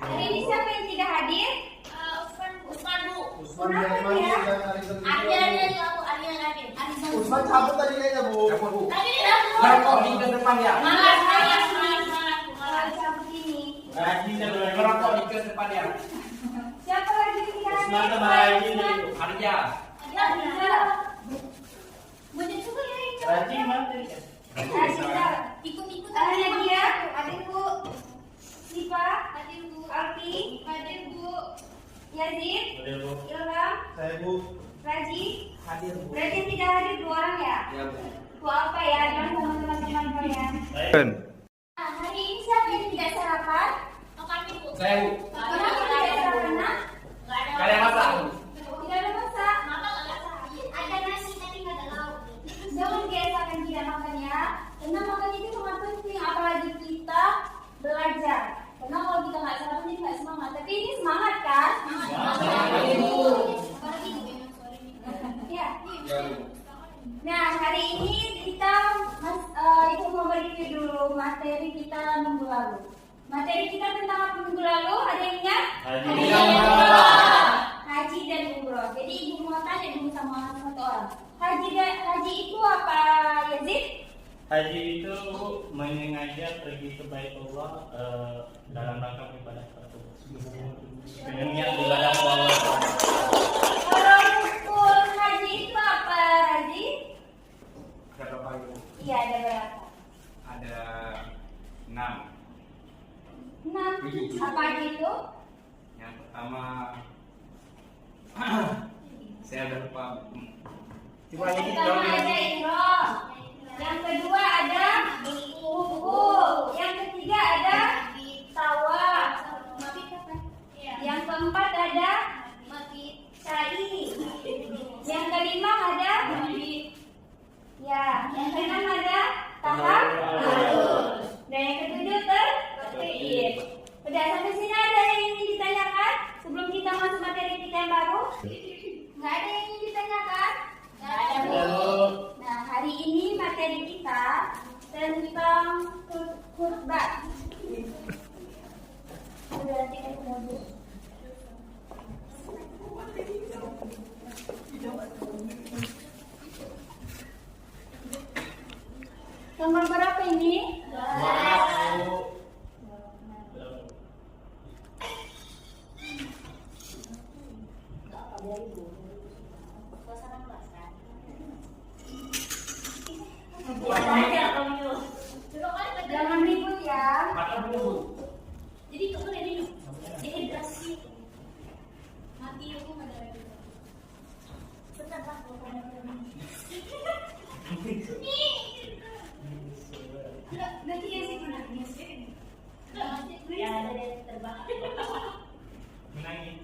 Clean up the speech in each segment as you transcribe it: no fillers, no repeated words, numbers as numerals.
Hari ini siapa yang tidak hadir? Usman Bu. Kenapa ya? Usman cabut tadi kayaknya Bu. Tadi dia Bu. Ngerokok ke depan ya. Malas. Cabut ini. Lagi ngerokok ke depan ya. Siapa lagi yang tidak hadir? Usman sama lagi Arya. Banyak juga ya ini. Rajin mana? Ikut-ikut Ada dia, hadir Bu. Siva, Hadir Bu. Alfi, Hadir Bu. Yazid, Boleh Bu. Ilham, Saya Bu. Raji. Hadir Bu. Berarti yang tidak hadir 2 orang ya? Ya Bu. Bu apa ya? Jangan sama teman-teman kalian. Nah, Hari ini siapa yang tidak sarapan? kami Bu. Saya Bu. Kenapa tidak sarapan? Nak? Enggak ada. Kalian masak. Tidak ada masak. Mama enggak masak. Ada nasi tapi enggak ada lauk. Jangan biasakan dia makan ya. Karena makan itu sangat penting, apalagi kita belajar. Karena kalau kita nggak sarapan jadi nggak semangat. Tapi ini semangat kan? Apalagi Bu yang sore ini. Ya. Ya Bu. Nah, hari ini kita Ibu mau review dulu materi kita minggu lalu. Materi kita tentang apa minggu lalu? Ada yang ingat? Haji. Haji dan umroh. Jadi Ibu mau tanya dulu sama satu orang. Haji itu apa, Yazid? Haji itu menyengaja pergi ke Baitullah dalam rangka ibadah tersebut. Dengan niat ibadah Allah. Kalau rukun haji itu apa, Haji? Berapa pagi Bu? Iya, ada berapa? Ada 6. Nah, apa aja itu? Yang pertama saya udah lupa. Coba Yang ini pertama ada ihram. Yang kedua ada wukuf. Yang ketiga ada tawaf. Yang keempat ada sa'i. Yang kelima ada ya. Yang keenam ada tahap. Dan yang ketujuh tertib. Udah sampai sini ada yang ingin ditanyakan sebelum kita masuk materi kita yang baru? Nggak ada yang ingin ditanyakan? Nggak ada Bu. Nah, hari ini materi kita tentang khutbah. Udah nanti kita dulu. Nomor berapa ini? Jangan ribut ya. Jadi kamu udah minum. Dehidrasi. Mati aku enggak ada lagi. Bentar Pak, kalau kamu udah minum. Nih. Nanti ya sih pernah sih. Ya ada terbang. Menangis.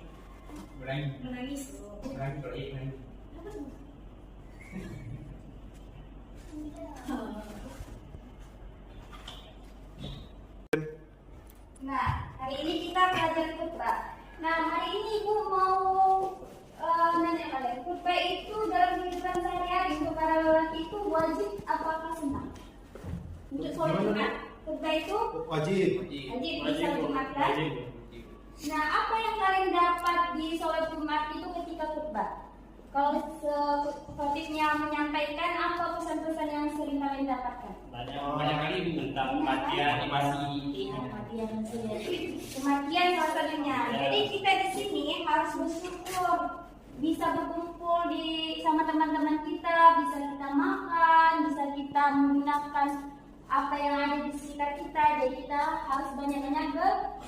Menangis. Nah, hari ini kita belajar khutbah. Nah, hari ini Ibu mau nanya kalian, khutbah itu dalam kehidupan sehari-hari untuk para lelaki itu wajib apakah sunnah? Untuk sholat Jumat, khutbah itu Wajib. wajib di sholat Jumat kan? Nah, apa yang kalian dapat di sholat Jumat itu ketika khutbah? Kalau khotibnya menyampaikan, apa pesan-pesan yang sering kalian dapatkan? Banyak kali tentang kematian, Kematian salah satunya. Jadi kita di sini harus bersyukur, bisa berkumpul sama teman-teman kita, bisa kita makan, bisa kita menggunakan apa yang ada di sekitar kita. Jadi kita harus banyak-banyak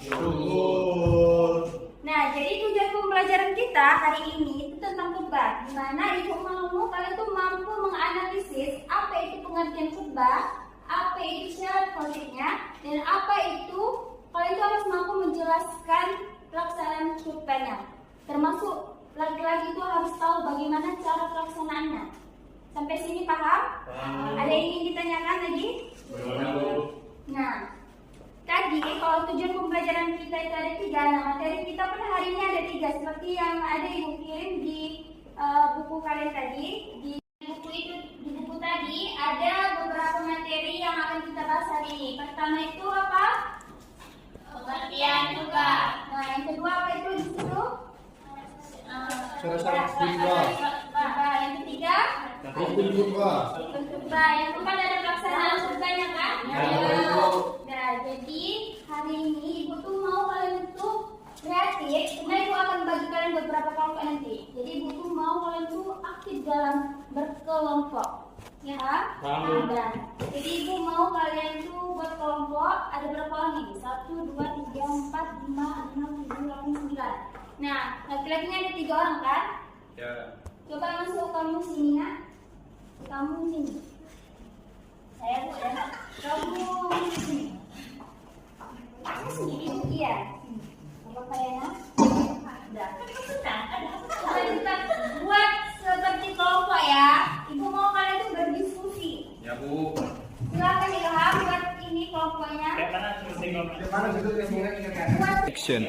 Syukur. Nah, jadi tujuan pembelajaran kita hari ini itu tentang khutbah. Di mana Ibu mau kalian tuh mampu menganalisis apa itu pengertian khutbah, apa itu syarat khotibnya, dan apa itu kalian tuh harus mampu menjelaskan pelaksanaan khutbahnya. Termasuk laki-laki itu harus tahu bagaimana cara pelaksanaannya. Sampai sini paham? Ada yang ingin ditanyakan lagi? Nah, tadi kalau tujuan pembelajaran kita itu ada 3. Nah, materi kita pada hari ini ada 3 seperti yang ada Ibu kirim di buku kalian tadi. Di buku tadi ada beberapa materi yang akan kita bahas hari ini. Pertama itu apa? Pengertian khutbah. Nah, yang kedua apa itu di situ? Syarat khutbah. Khutbah. Yang ketiga? Rukun khutbah. Rukun khutbah. Yang keempat ada pelaksanaan khutbahnya kan? Ya. Nah, jadi hari ini ibu tuh mau kalian tuh kreatif. Karena ibu akan bagi kalian beberapa kelompok nanti. Jadi ibu tuh mau kalian tuh aktif dalam berkelompok. Ya, ada. Jadi ibu mau kalian tuh buat kelompok, ada berapa orang nih? 1, 2, 3, 4, 5, 6, 7, 8, 9. Nah, laki-lakinya ada 3 orang kan? Ya. Coba masuk kamu sini ya. Kamu sini. Saya bu ya. Kamu sini. Sini iya. Apa kayaknya? Udah. Kita buat seperti kelompok ya. Ibu mau kalian tuh berdiskusi. Ya Bu. Silakan Ilham buat ini kelompoknya. Kayak mana seperti ngomong? Mana situ kan? Buat. Action.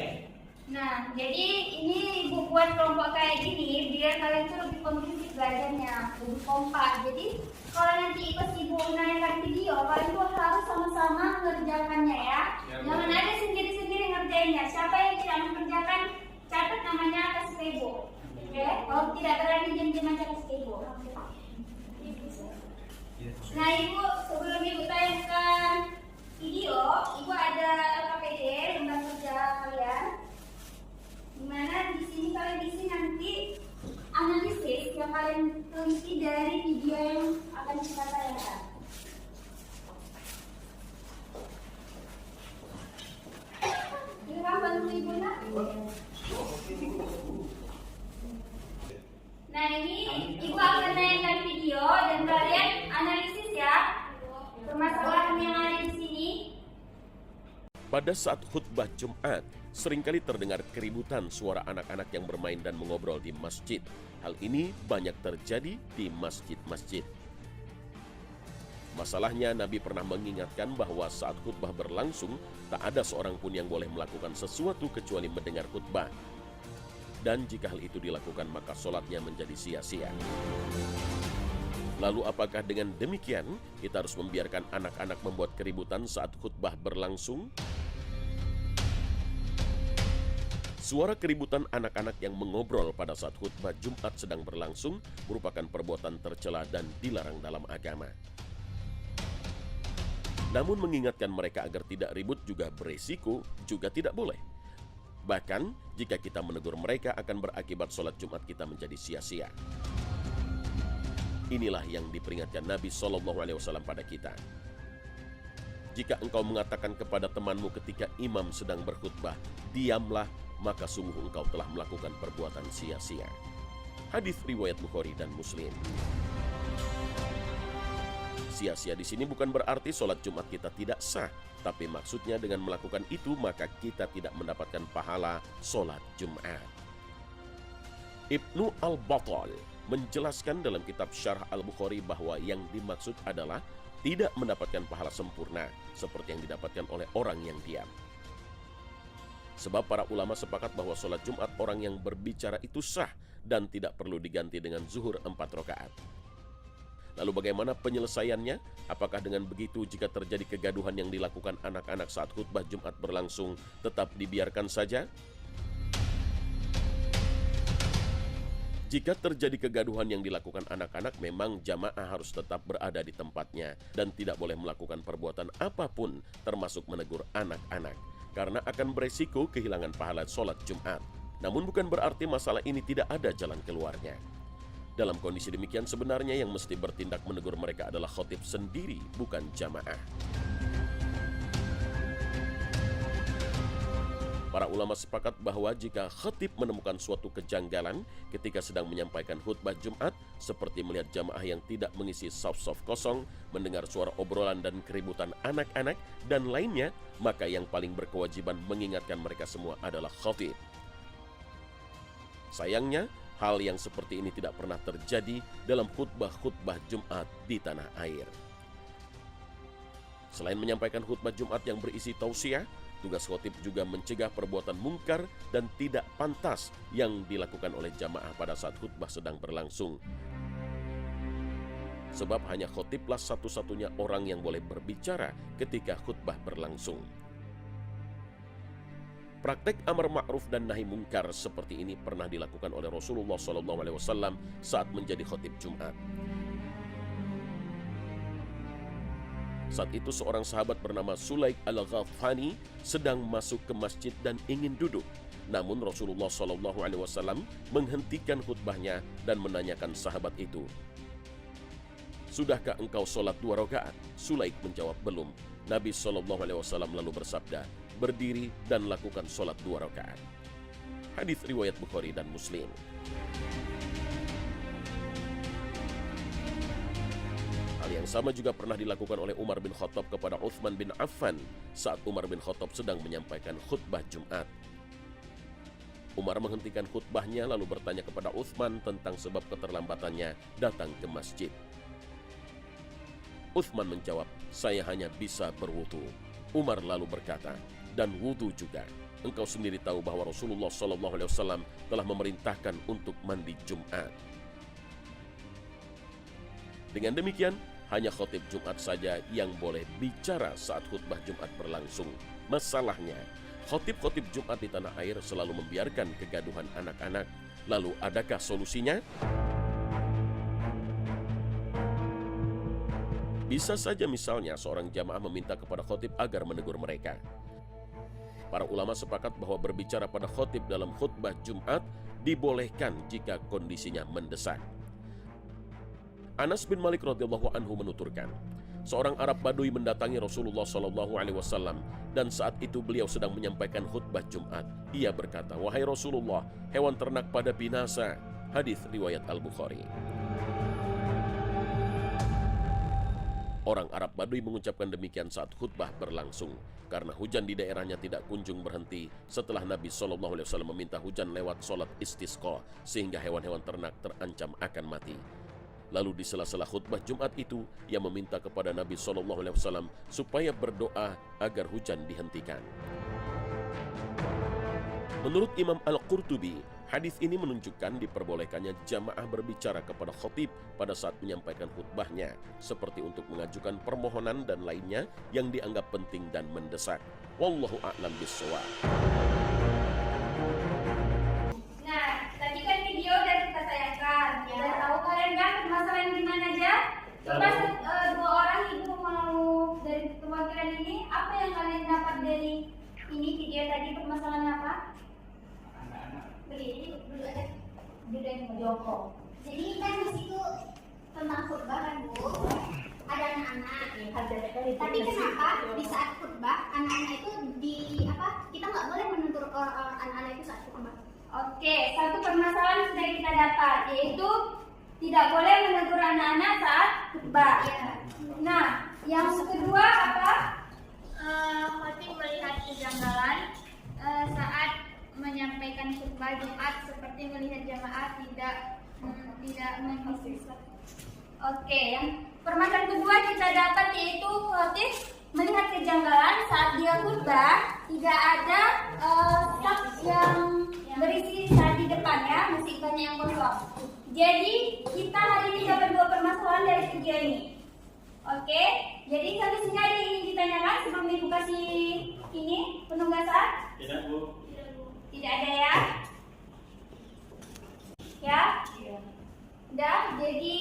Nah, jadi ini ibu buat kelompok kayak gini biar kalian tuh lebih kondusif belajarnya, lebih kompak. Jadi kalau nanti pas ibu menanyakan video, kalian tuh harus sama-sama mengerjakannya ya. Ya, Bu. Jangan ada sendiri-sendiri ngerjainnya. Siapa yang tidak mengerjakan, catat namanya kasih ke ibu. Oke? Kalau tidak berani diam-diam aja kasih ke ibu. Nah, ibu sebelum ibu tayangkan video, ibu ada LKPD lembar kerja kalian. Dimana di sini kalian isi nanti analisis yang kalian teliti dari video yang akan kita tayangkan. Ilham bantu ibu nak. Nah ini ibu akan tayangkan video dan kalian analisis ya permasalahan yang ada di sini. Pada saat khutbah Jumat, seringkali terdengar keributan suara anak-anak yang bermain dan mengobrol di masjid. Hal ini banyak terjadi di masjid-masjid. Masalahnya, Nabi pernah mengingatkan bahwa saat khutbah berlangsung, tak ada seorang pun yang boleh melakukan sesuatu kecuali mendengar khutbah. Dan jika hal itu dilakukan, maka sholatnya menjadi sia-sia. Lalu apakah dengan demikian, kita harus membiarkan anak-anak membuat keributan saat khutbah berlangsung? Suara keributan anak-anak yang mengobrol pada saat khutbah Jumat sedang berlangsung merupakan perbuatan tercela dan dilarang dalam agama. Namun mengingatkan mereka agar tidak ribut juga beresiko, juga tidak boleh. Bahkan, jika kita menegur mereka akan berakibat sholat Jumat kita menjadi sia-sia. Inilah yang diperingatkan Nabi SAW pada kita. Jika engkau mengatakan kepada temanmu ketika imam sedang berkhutbah, diamlah, maka sungguh engkau telah melakukan perbuatan sia-sia. Hadis riwayat Bukhari dan Muslim. Sia-sia di sini bukan berarti sholat Jumat kita tidak sah, tapi maksudnya dengan melakukan itu maka kita tidak mendapatkan pahala sholat Jumat. Ibnu Al-Battal menjelaskan dalam kitab Syarh Al-Bukhari bahwa yang dimaksud adalah tidak mendapatkan pahala sempurna seperti yang didapatkan oleh orang yang diam. Sebab para ulama sepakat bahwa sholat Jumat orang yang berbicara itu sah dan tidak perlu diganti dengan zuhur 4 rakaat. Lalu bagaimana penyelesaiannya? Apakah dengan begitu jika terjadi kegaduhan yang dilakukan anak-anak saat khutbah Jumat berlangsung tetap dibiarkan saja? Jika terjadi kegaduhan yang dilakukan anak-anak, memang jamaah harus tetap berada di tempatnya dan tidak boleh melakukan perbuatan apapun termasuk menegur anak-anak, karena akan beresiko kehilangan pahala sholat Jumat. Namun bukan berarti masalah ini tidak ada jalan keluarnya. Dalam kondisi demikian sebenarnya yang mesti bertindak menegur mereka adalah khotib sendiri, bukan jamaah. Para ulama sepakat bahwa jika khatib menemukan suatu kejanggalan ketika sedang menyampaikan khutbah Jumat, seperti melihat jamaah yang tidak mengisi saf-saf kosong, mendengar suara obrolan dan keributan anak-anak, dan lainnya, maka yang paling berkewajiban mengingatkan mereka semua adalah khatib. Sayangnya, hal yang seperti ini tidak pernah terjadi dalam khutbah-khutbah Jumat di tanah air. Selain menyampaikan khutbah Jumat yang berisi tausiah, tugas khotib juga mencegah perbuatan mungkar dan tidak pantas yang dilakukan oleh jamaah pada saat khutbah sedang berlangsung. Sebab hanya khotiblah satu-satunya orang yang boleh berbicara ketika khutbah berlangsung. Praktek amar ma'ruf dan nahi mungkar seperti ini pernah dilakukan oleh Rasulullah SAW saat menjadi khatib Jumat. Saat itu seorang sahabat bernama Sulaik al-Ghaffani sedang masuk ke masjid dan ingin duduk. Namun Rasulullah SAW menghentikan khutbahnya dan menanyakan sahabat itu, "Sudahkah engkau sholat 2 rakaat?" Sulaik menjawab, "Belum." Nabi SAW lalu bersabda, "Berdiri dan lakukan sholat 2 rakaat." Hadis riwayat Bukhari dan Muslim. Hal yang sama juga pernah dilakukan oleh Umar bin Khattab kepada Uthman bin Affan saat Umar bin Khattab sedang menyampaikan khutbah Jumat. Umar menghentikan khutbahnya lalu bertanya kepada Uthman tentang sebab keterlambatannya datang ke masjid. Uthman menjawab, "Saya hanya bisa berwudu." Umar lalu berkata, "Dan wudu juga. Engkau sendiri tahu bahwa Rasulullah SAW telah memerintahkan untuk mandi Jumat." Dengan demikian, hanya khatib Jumat saja yang boleh bicara saat khutbah Jumat berlangsung. Masalahnya, khatib-khatib Jumat di tanah air selalu membiarkan kegaduhan anak-anak. Lalu adakah solusinya? Bisa saja misalnya seorang jamaah meminta kepada khatib agar menegur mereka. Para ulama sepakat bahwa berbicara pada khatib dalam khutbah Jumat dibolehkan jika kondisinya mendesak. Anas bin Malik radhiyallahu anhu menuturkan, seorang Arab Badui mendatangi Rasulullah SAW dan saat itu beliau sedang menyampaikan khutbah Jumat. Ia berkata, "Wahai Rasulullah, hewan ternak pada binasa." Hadis riwayat Al-Bukhari. Orang Arab Badui mengucapkan demikian saat khutbah berlangsung karena hujan di daerahnya tidak kunjung berhenti setelah Nabi SAW meminta hujan lewat sholat istisqa sehingga hewan-hewan ternak terancam akan mati. Lalu di sela-sela khutbah Jumat itu, ia meminta kepada Nabi SAW supaya berdoa agar hujan dihentikan. Menurut Imam Al-Qurtubi, hadis ini menunjukkan diperbolehkannya jamaah berbicara kepada khatib pada saat menyampaikan khutbahnya, seperti untuk mengajukan permohonan dan lainnya yang dianggap penting dan mendesak. Wallahu a'lam bishawab. Nah, tadi kan video udah kita tayangkan. Udah tahu kalian kan permasalahan di mana aja? Coba 2 orang ibu mau dari perwakilan ini, apa yang kalian dapat dari ini video tadi, permasalahan apa? Berdiri dulu aja. Juga yang jongkok. Jadi kan di situ tentang khutbah kan Bu, ada anak-anak. Tapi kenapa di saat khutbah anak-anak itu kita nggak boleh menegur anak-anak itu saat khutbah? Oke, satu permasalahan sudah kita dapat, yaitu tidak boleh menegur anak-anak saat khutbah. Nah, yang kedua apa? Khatib melihat kejanggalan saat menyampaikan khutbah Jumat seperti melihat jamaah tidak mengisi. Oke, yang permasalahan kedua kita dapat yaitu khatib melihat kejanggalan saat dia khutbah tidak ada saf yang berisi saat di depannya, masih banyak yang kosong. Jadi kita hari ini dapat 2 permasalahan dari video ini. Oke, jadi sampai sini ada yang ingin ditanyakan sebelum ibu kasih ini penugasan? Tidak, Bu. Tidak ada ya? Ya? Udah, jadi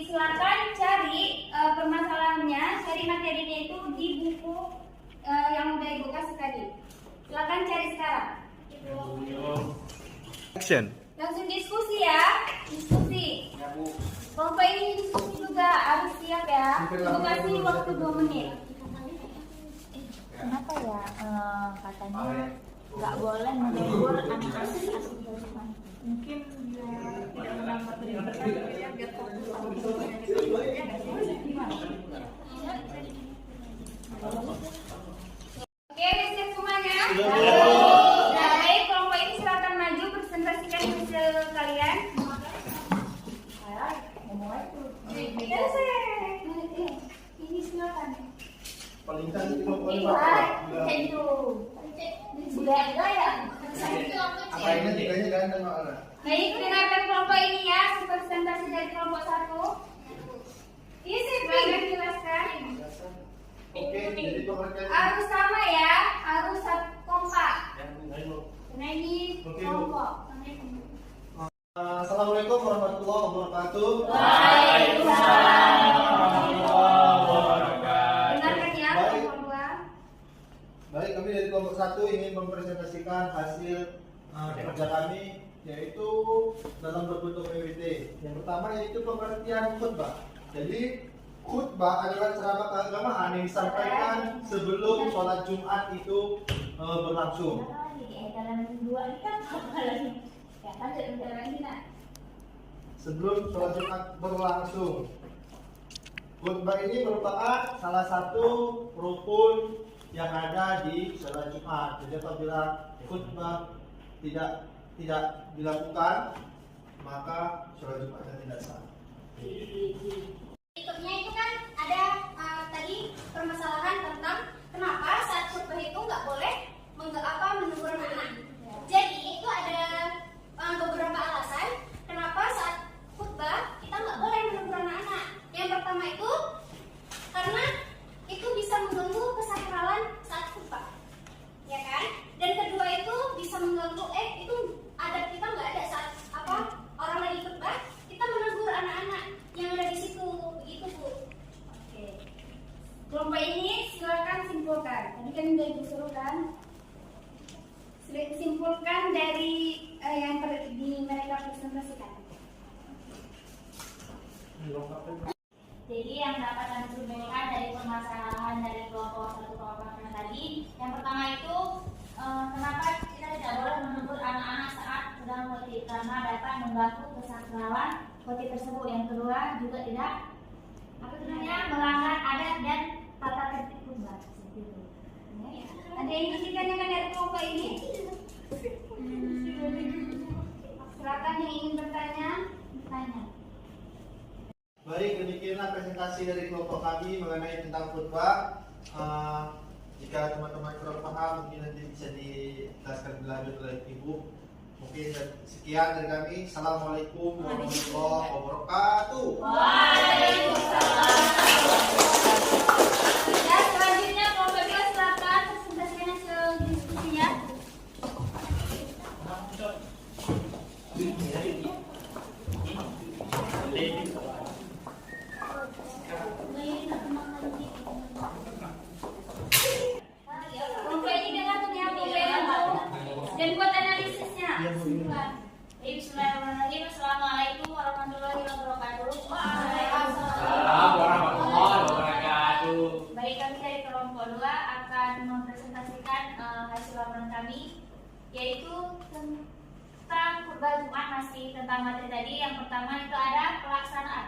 silakan cari permasalahannya, cari materinya itu di buku yang udah ibu kasih tadi. Silakan cari sekarang. Action. Langsung diskusi ya, diskusi. Kelompok ini diskusi juga, harus siap ya. Ibu kasih waktu 2 menit. Kenapa ya katanya nggak boleh menegur anak-anak asli? Mungkin dia tidak menang materi ya, biar fokus sama Oke, siap semuanya. Nah, baik, kelompok ini silakan maju presentasikan hasil kalian. Ini silakan. Paling cantik kelompok ini Itu. Sudah ada ya? apa ini tiganya ganteng mana? Baik, dengarkan kelompok ini ya, presentasi dari kelompok 1. Iya sih, Bang, jelaskan. Oke, jadi pengertian Harus sama ya, harus kompak. Ayo. Karena ini Oke, Bu. kelompok. Assalamualaikum warahmatullahi wabarakatuh. Waalaikumsalam. Wabarakatuh. Dengarkan ya Baik. kelompok 2. Baik, kami dari kelompok 1 ingin mempresentasikan hasil kerja kami, yaitu dalam berbentuk PPT. Yang pertama yaitu pengertian khutbah. Jadi khutbah adalah ceramah keagamaan yang disampaikan sebelum sholat Jumat itu berlangsung. Sebelum sholat Jumat berlangsung. Khutbah ini merupakan salah satu rukun yang ada di sholat Jumat. Jadi apabila khutbah tidak dilakukan, maka sholat Jumatnya tidak sah. Berikutnya itu kan ada tadi permasalahan tentang kenapa saat khutbah itu nggak boleh menegur anak-anak. Jadi itu ada beberapa alasan kenapa saat khutbah kita nggak boleh menegur anak-anak. Yang pertama itu karena itu bisa mengganggu kesakralan saat khutbah, ya kan? Dan kedua itu bisa mengganggu itu adab kita nggak ada saat orang lagi khutbah kita menegur anak-anak yang ada di situ, begitu Bu. Oke. Kelompok ini silakan simpulkan. Tadi kan udah disuruh kan? Simpulkan dari yang mereka presentasikan. Jadi yang dapat kami sampaikan dari permasalahan dari kelompok 1 kelompok yang tadi, yang pertama itu kenapa kita tidak boleh menegur anak-anak saat sedang khotib karena dapat mengganggu kesakralan khotib tersebut. Yang kedua juga tidak melanggar adat dan tata tertib khutbah. Ada yang disikannya kan dari kelompok ini? Silakan yang ingin bertanya. Baik, demikianlah presentasi dari kelompok kami mengenai tentang khutbah. Jika teman-teman kurang paham, mungkin nanti bisa dijelaskan lebih lanjut oleh Ibu. Mungkin sekian dari kami. Assalamualaikum warahmatullahi wabarakatuh. Waalaikumsalam. Ya, selanjutnya kelompok 2 silakan presentasikan hasil diskusinya. Kelompok ini dengan punya dan buat analisisnya. Bismillahirrahmanirrahim. Assalamualaikum warahmatullahi wabarakatuh. Assalamualaikum warahmatullahi wabarakatuh. Baik, kami dari kelompok 2 akan mempresentasikan hasil laporan kami, yaitu tentang khutbah Jumat, masih tentang materi tadi. Yang pertama itu ada pelaksanaan.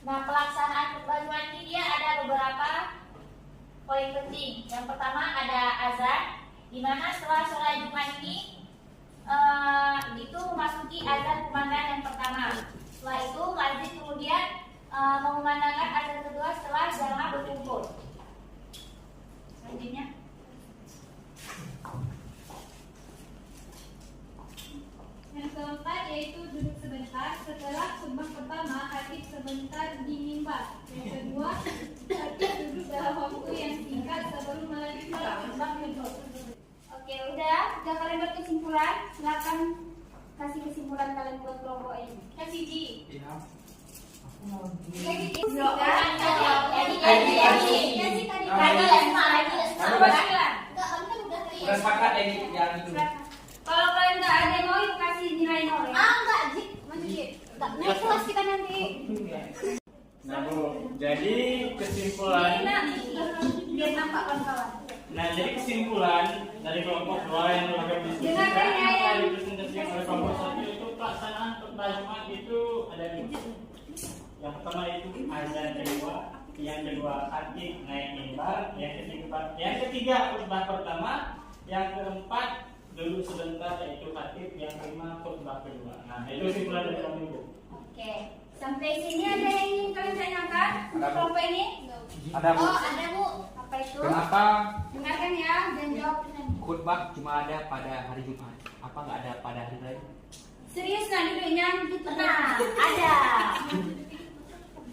Nah, pelaksanaan khutbah Jumat ini dia ada beberapa poin penting. Yang pertama ada azan, di mana setelah sholat Jumat ini itu memasuki azan kumandang yang pertama. Setelah itu masjid kemudian mengumandangkan azan kedua setelah jamaah berkumpul. Selanjutnya yang keempat yaitu duduk sebentar setelah khutbah pertama, khatib sebentar di mimbar. Yang kedua, khatib duduk dalam waktu yang singkat sebelum melanjutkan khutbah kedua. Oke, udah kalian berkesimpulan. Silakan kasih kesimpulan kalian buat kelompok ini. kasih Ji. Udah sepakat ya yang itu. Kalau kalian nggak ada yang mau, kasih nilai 0 ya. Enggak, Ji. Maksudnya enggak naik kelas kita nanti. Nah Bu, jadi kesimpulan. Biar nampak kawan-kawan. Nah, jadi kesimpulan dari kelompok 2 yang telah kami diskusikan dari presentasi oleh kelompok 1 itu pelaksanaan khutbah Jumat itu ada 2. Yang pertama itu azan kedua, yang kedua khatib naik mimbar, yang ketiga khutbah pertama, yang keempat duduk sebentar yaitu khatib, yang kelima khutbah kedua. Nah, itu kesimpulan dari kami Bu. Oke, sampai sini ada yang ingin kalian tanyakan untuk kelompok ini? Ada Bu. Oh, ada Bu. Apa itu? Kenapa Dengarkan ya dan jawab. khutbah cuma ada pada hari Jumat? Apa nggak ada pada hari lain? Serius nggak duduknya gitu? Nah, ada.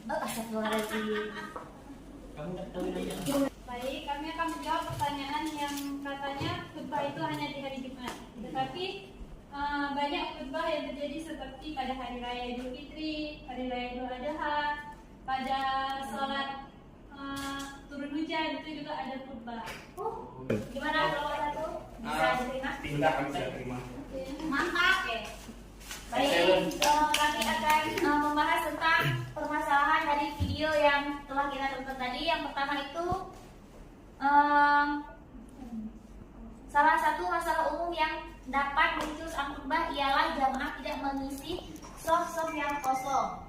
Astagfirullahaladzim. Kamu tak tahu aja. Baik, kami akan menjawab pertanyaan yang katanya khutbah itu hanya di hari Jumat. Tetapi banyak khutbah yang terjadi seperti pada hari raya Idul Fitri, hari raya Idul Adha, pada sholat turun hujan itu juga ada khutbah. Gimana kalau satu? Bisa diterima? Tidak kami bisa terima. Mantap ya. Baik, kami akan membahas tentang permasalahan dari video yang telah kita tonton tadi. Yang pertama itu salah satu masalah umum yang dapat muncul saat khutbah ialah jamaah tidak mengisi soft yang kosong.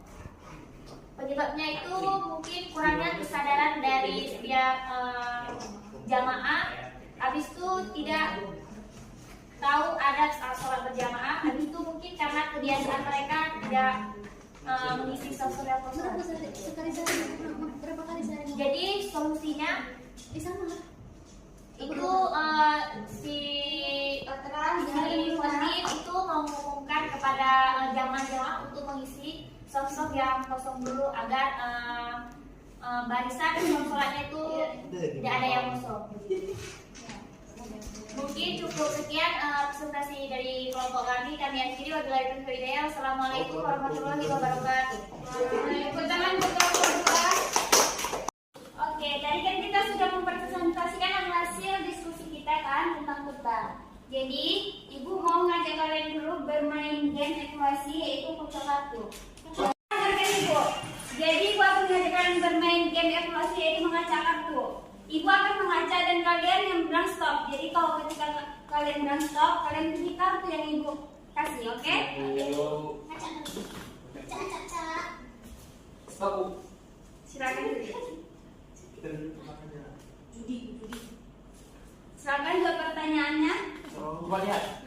Penyebabnya itu mungkin kurangnya kesadaran dari setiap jamaah. Habis itu tidak tahu ada sholat berjamaah. Habis itu mungkin karena kebiasaan mereka tidak mengisi soft yang kosong. Berapa kali sehari? Jadi solusinya Di sana. itu si khotib itu mengumumkan kepada jamaah-jamaah untuk mengisi soft yang kosong dulu agar barisan sholatnya itu tidak ada yang kosong. Mungkin cukup sekian presentasi dari kelompok kami. Kami akhiri. Wabillahi taufiq wal hidayah. Wassalamualaikum warahmatullahi wabarakatuh. Oke, tadi kan kita sudah mempresentasikan hasil diskusi kita kan tentang khutbah. Jadi, Ibu mau ngajak kalian dulu bermain game evaluasi yaitu pokok 1. Ibu. Jadi, Ibu akan mengajak kalian bermain game evaluasi yaitu mengaca kartu. Ibu akan mengaca dan kalian yang bilang stop. Jadi, kalau ketika kalian bilang stop, kalian pilih kartu yang Ibu kasih, oke? Stop. Silakan dulu. Silakan jawab pertanyaannya. Coba lihat.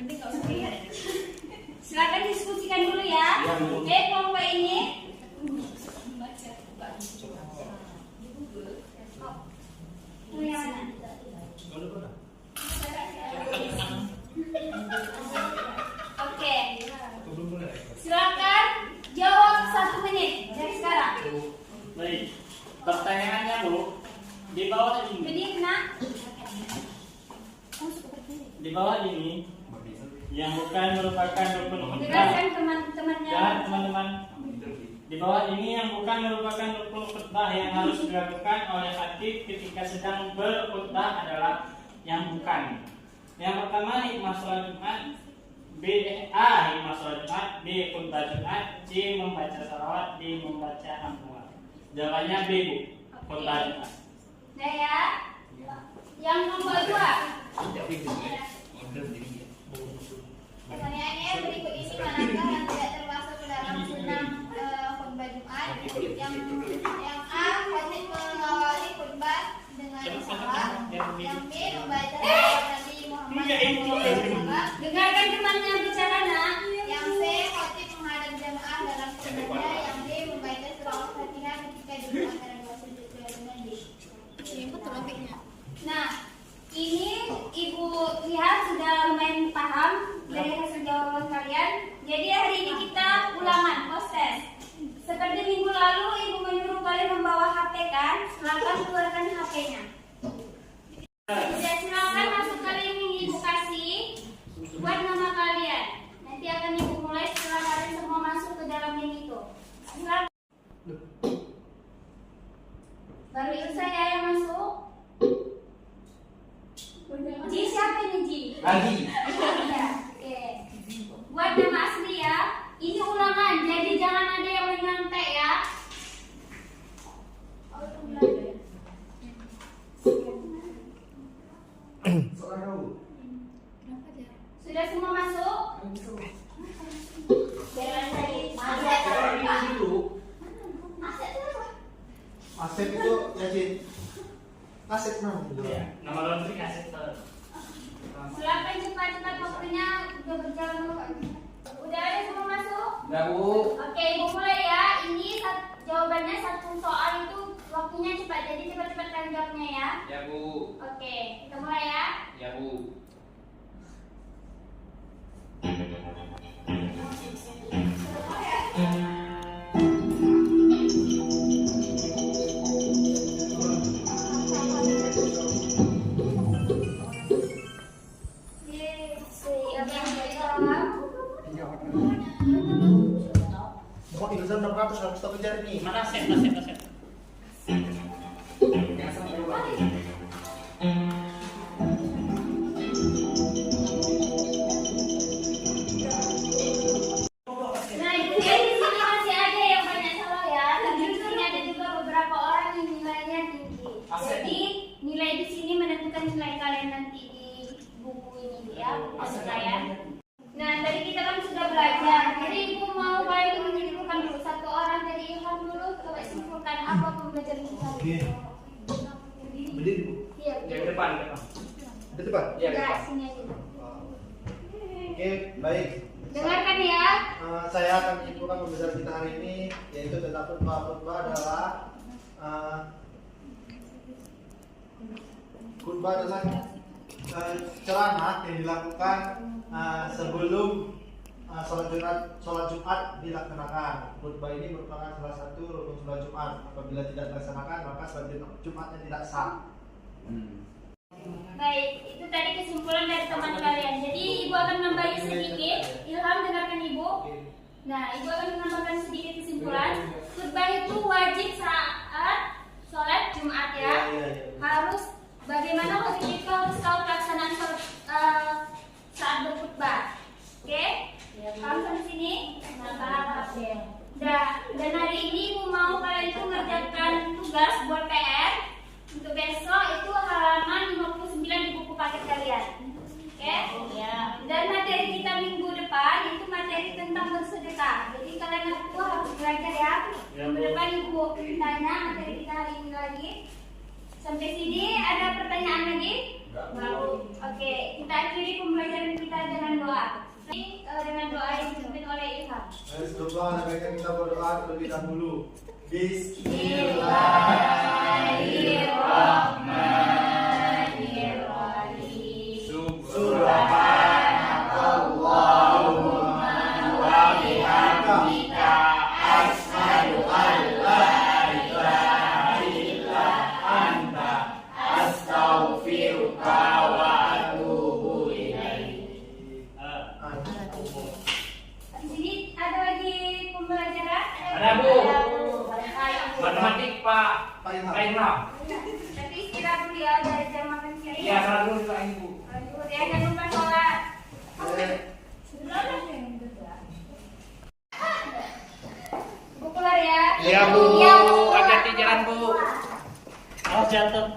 Silakan diskusikan dulu ya. Oke, kelompok ini. Ini yang mana? Oke. Silakan jawab 1 menit dari sekarang. Baik. Pertanyaannya Bu, di bawah ini. Jadi kena. Di bawah ini yang bukan merupakan rukun khutbah. Dengarkan teman-temannya. Ya, teman-teman. Di bawah ini yang bukan merupakan rukun khutbah yang harus dilakukan oleh khatib ketika sedang berkhutbah adalah yang bukan. Yang pertama hikmah sholat Jumat, B. Hikmah sholat Jumat, B. Khutbah Jumat, C. Membaca salawat, D. Membaca hamdalah. Jawabannya B, Bu. Khutbah Jumat. Nah ya. Yang nomor 2. Pertanyaannya berikut ini manakah yang tidak termasuk ke dalam sunnah khutbah Jumat? Yang A, khotib mengawali khutbah dengan salam. Yang B, membaca salawat Nabi Muhammad SAW. Dengarkan temannya bicara nak. Yang C, khotib menghadap jamaah dalam khutbahnya. Yang D, membaca surah Al-Fatihah ketika duduk antara dua sujud dengan D. Betul logiknya. Nah, ini Ibu lihat sudah lumayan paham dari hasil jawaban kalian. Jadi hari ini kita ulangan proses. Seperti minggu lalu Ibu menyuruh kalian membawa HP kan? Silakan keluarkan HP-nya. Ya, silakan masuk kalian yang Ibu kasih buat nama kalian. Nanti akan Ibu mulai setelah kalian semua masuk ke dalam link itu. Silakan. Baru itu saya yang masuk. Ji siapa ini Ji? Lagi. Ya, oke. Buat nama asli ya. Ini ulangan, jadi jangan ada yang menyantai ya. Sudah semua masuk? Jangan tadi. Asep itu Yasin. Asep namanya. Nama laundry kasih tahu. Silakan cepat-cepat waktunya udah berjalan. Udah ada semua masuk? Enggak, Bu. Oke, Ibu mulai ya. Ini jawabannya satu soal itu waktunya cepat. Jadi cepat-cepat kalian jawabnya ya. Ya, Bu. Oke, kita mulai ya. Ya, Bu. Mau ilzam 600 harus kita kejar nih. Mana set. Nah, itu dia di sini masih ada yang banyak salah ya. Tapi di sini ada juga beberapa orang yang nilainya tinggi. Jadi nilai di sini menentukan nilai kalian nanti di buku ini ya, buku penilaian. Nah, tadi kita kan sudah belajar. Jadi ibu mau kalian menyimpulkan dulu satu orang dari Ilham dulu, coba simpulkan apa pembelajaran kita. Oke. Berdiri Bu. Iya. Yang depan. Di depan. Iya, Ya, depan. sini aja. Oke, baik. Dengarkan ya. Saya akan menyimpulkan pembicaraan kita hari ini, yaitu tentang khutbah adalah khutbah adalah ceramah yang dilakukan sebelum sholat Jumat dilaksanakan. Khutbah ini merupakan salah satu rukun sholat Jumat. Apabila tidak dilaksanakan, maka sholat Jumatnya tidak sah. Baik, itu tadi kesimpulan dari teman kalian. Jadi ibu akan menambahkan sedikit. Ilham, dengarkan ibu. Nah, ibu akan menambahkan sedikit kesimpulan. Khutbah itu wajib saat sholat Jumat ya. Harus bagaimana waktu itu harus tahu pelaksanaan sholat saat berkhutbah. Oke? Paham sampai sini? Nah, paham. Dan hari ini ibu mau kalian itu mengerjakan tugas buat PR. Untuk besok itu halaman 59 di buku paket kalian. Oke? Ya. Dan materi kita minggu depan itu materi tentang bersedekah. Jadi kalian itu harus belajar ya. Minggu depan ibu tanya materi kita hari ini lagi. Sampai sini ada pertanyaan lagi? Baru. Oke, kita akhiri pembelajaran kita dengan doa. Ini dengan doa yang dipimpin oleh Ilham. Sebelumnya baiknya kita berdoa terlebih dahulu. Bismillahirrahmanirrahim. Subhanakallahumma wa bihamdika asyhadu an la ilaha illa anta astaghfiruka wa atubu ilaik. Di sini ada lagi pembelajaran? Ada, Bu. Matematik Pak Ilham. Nanti istirahat dulu ya, dari jam makan siang. Iya, salah dulu Pak Ibu. Aduh, ya jangan lupa sholat. Bu keluar ya. Iya, Bu. Iya, Bu. Hati-hati jalan, Bu. Awas jatuh.